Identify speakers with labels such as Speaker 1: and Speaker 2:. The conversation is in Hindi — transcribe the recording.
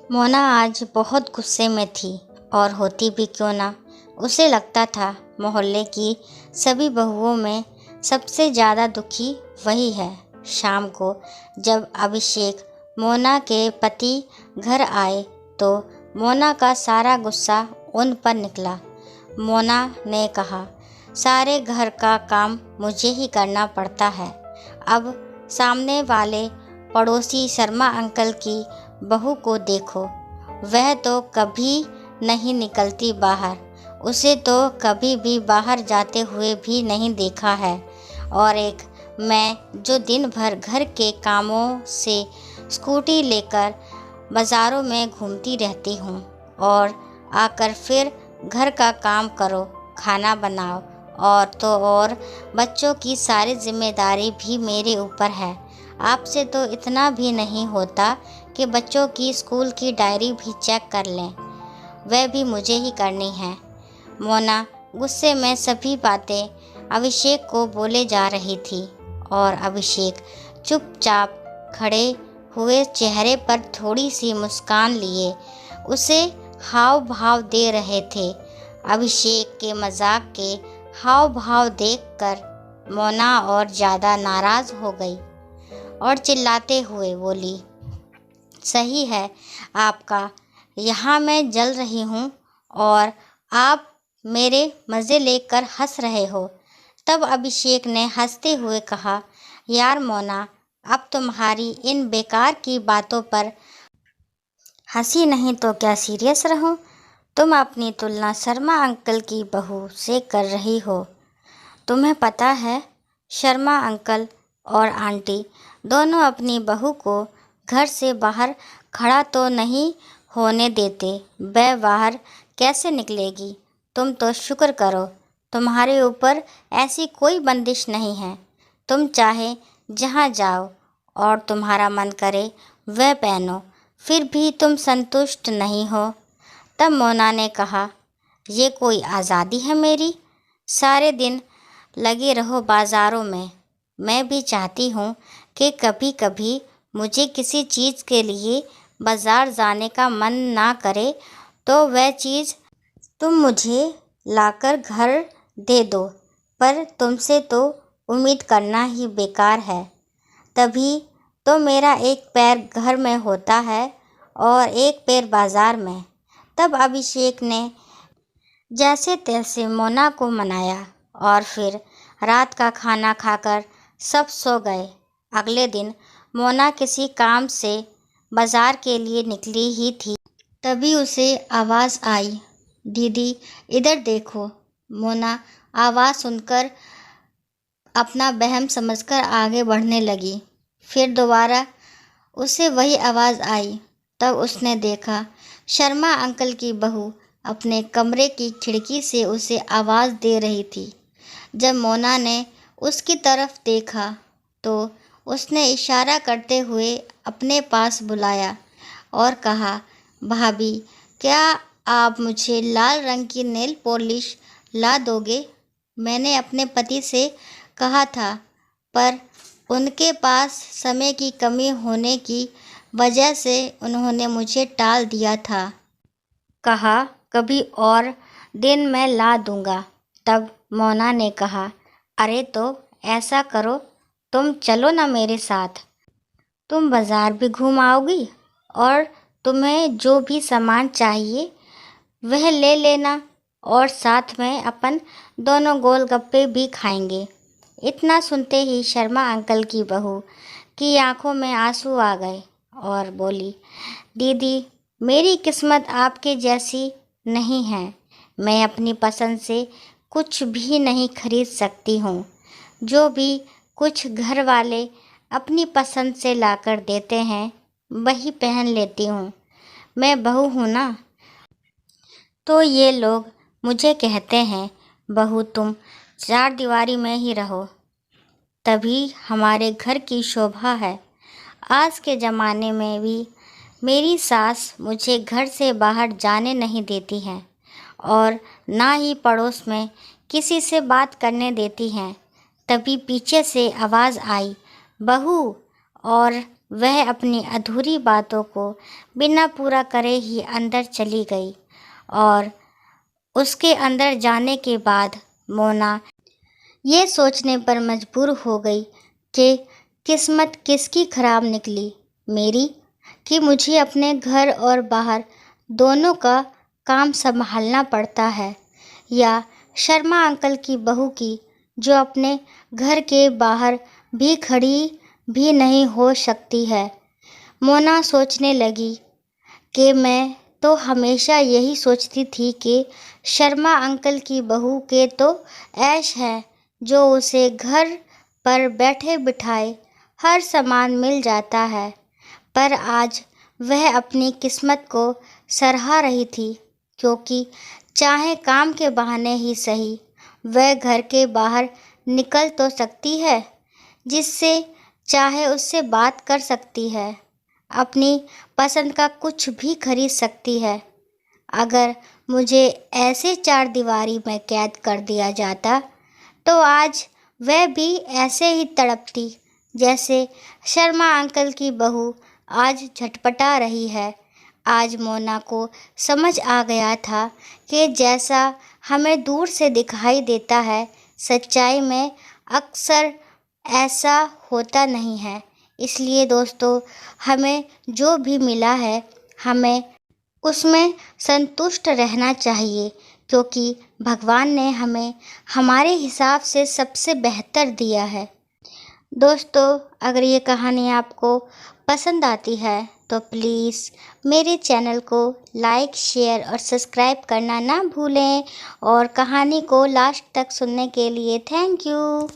Speaker 1: मोना आज बहुत गुस्से में थी और होती भी क्यों ना। उसे लगता था मोहल्ले की सभी बहुओं में सबसे ज़्यादा दुखी वही है। शाम को जब अभिषेक मोना के पति घर आए तो मोना का सारा गुस्सा उन पर निकला। मोना ने कहा, सारे घर का काम मुझे ही करना पड़ता है। अब सामने वाले पड़ोसी शर्मा अंकल की बहू को देखो, वह तो कभी नहीं निकलती बाहर। उसे तो कभी भी बाहर जाते हुए भी नहीं देखा है। और एक मैं जो दिन भर घर के कामों से स्कूटी लेकर बाज़ारों में घूमती रहती हूँ और आकर फिर घर का काम करो, खाना बनाओ और तो और बच्चों की सारी जिम्मेदारी भी मेरे ऊपर है। आपसे तो इतना भी नहीं होता कि बच्चों की स्कूल की डायरी भी चेक कर लें, वह भी मुझे ही करनी है। मोना गुस्से में सभी बातें अभिषेक को बोले जा रही थी और अभिषेक चुपचाप खड़े हुए चेहरे पर थोड़ी सी मुस्कान लिए उसे हाव भाव दे रहे थे। अभिषेक के मजाक के हाव भाव देखकर मोना और ज़्यादा नाराज़ हो गई और चिल्लाते हुए बोली, सही है आपका, यहाँ मैं जल रही हूँ और आप मेरे मज़े लेकर हंस रहे हो। तब अभिषेक ने हंसते हुए कहा, यार मोना, अब तुम्हारी इन बेकार की बातों पर हंसी नहीं तो क्या सीरियस रहो। तुम अपनी तुलना शर्मा अंकल की बहू से कर रही हो। तुम्हें पता है शर्मा अंकल और आंटी दोनों अपनी बहू को घर से बाहर खड़ा तो नहीं होने देते। वह बाहर कैसे निकलेगी? तुम तो शुक्र करो तुम्हारे ऊपर ऐसी कोई बंदिश नहीं है। तुम चाहे जहाँ जाओ और तुम्हारा मन करे वह पहनो, फिर भी तुम संतुष्ट नहीं हो। तब मोना ने कहा, ये कोई आज़ादी है मेरी? सारे दिन लगे रहो बाज़ारों में। मैं भी चाहती हूँ कि कभी कभी मुझे किसी चीज़ के लिए बाज़ार जाने का मन ना करे तो वह चीज़ तुम मुझे लाकर घर दे दो, पर तुमसे तो उम्मीद करना ही बेकार है। तभी तो मेरा एक पैर घर में होता है और एक पैर बाज़ार में। तब अभिषेक ने जैसे तैसे मोना को मनाया और फिर रात का खाना खाकर सब सो गए। अगले दिन मोना किसी काम से बाज़ार के लिए निकली ही थी, तभी उसे आवाज़ आई, दीदी इधर देखो। मोना आवाज़ सुनकर अपना वहम समझकर आगे बढ़ने लगी। फिर दोबारा उसे वही आवाज़ आई। तब उसने देखा शर्मा अंकल की बहू अपने कमरे की खिड़की से उसे आवाज़ दे रही थी। जब मोना ने उसकी तरफ देखा तो उसने इशारा करते हुए अपने पास बुलाया और कहा, भाभी क्या आप मुझे लाल रंग की नेल पॉलिश ला दोगे? मैंने अपने पति से कहा था, पर उनके पास समय की कमी होने की वजह से उन्होंने मुझे टाल दिया था। कहा कभी और दिन मैं ला दूँगा। तब मोना ने कहा, अरे तो ऐसा करो, तुम चलो ना मेरे साथ। तुम बाज़ार भी घूम आओगी और तुम्हें जो भी सामान चाहिए वह ले लेना और साथ में अपन दोनों गोलगप्पे भी खाएंगे। इतना सुनते ही शर्मा अंकल की बहू की आंखों में आंसू आ गए और बोली, दीदी मेरी किस्मत आपके जैसी नहीं है। मैं अपनी पसंद से कुछ भी नहीं खरीद सकती हूँ। जो भी कुछ घर वाले अपनी पसंद से लाकर देते हैं वही पहन लेती हूँ। मैं बहू हूँ ना, तो ये लोग मुझे कहते हैं, बहू तुम चार दीवारी में ही रहो, तभी हमारे घर की शोभा है। आज के ज़माने में भी मेरी सास मुझे घर से बाहर जाने नहीं देती हैं और ना ही पड़ोस में किसी से बात करने देती हैं। तभी पीछे से आवाज़ आई, बहू, और वह अपनी अधूरी बातों को बिना पूरा करे ही अंदर चली गई और उसके अंदर जाने के बाद मोना ये सोचने पर मजबूर हो गई कि किस्मत किसकी खराब निकली, मेरी, कि मुझे अपने घर और बाहर दोनों का काम संभालना पड़ता है, या शर्मा अंकल की बहू की, जो अपने घर के बाहर भी खड़ी भी नहीं हो सकती है। मोना सोचने लगी कि मैं तो हमेशा यही सोचती थी कि शर्मा अंकल की बहू के तो ऐश है, जो उसे घर पर बैठे बिठाए हर सामान मिल जाता है। पर आज वह अपनी किस्मत को सराह रही थी, क्योंकि चाहे काम के बहाने ही सही, वह घर के बाहर निकल तो सकती है, जिससे चाहे उससे बात कर सकती है, अपनी पसंद का कुछ भी खरीद सकती है। अगर मुझे ऐसे चार दीवारी में कैद कर दिया जाता तो आज वह भी ऐसे ही तड़पती जैसे शर्मा अंकल की बहू आज झटपटा रही है। आज मोना को समझ आ गया था कि जैसा हमें दूर से दिखाई देता है, सच्चाई में अक्सर ऐसा होता नहीं है। इसलिए दोस्तों, हमें जो भी मिला है, हमें उसमें संतुष्ट रहना चाहिए, क्योंकि भगवान ने हमें हमारे हिसाब से सबसे बेहतर दिया है। दोस्तों, अगर ये कहानी आपको पसंद आती है तो प्लीज़ मेरे चैनल को लाइक, शेयर और सब्सक्राइब करना ना भूलें, और कहानी को लास्ट तक सुनने के लिए थैंक यू।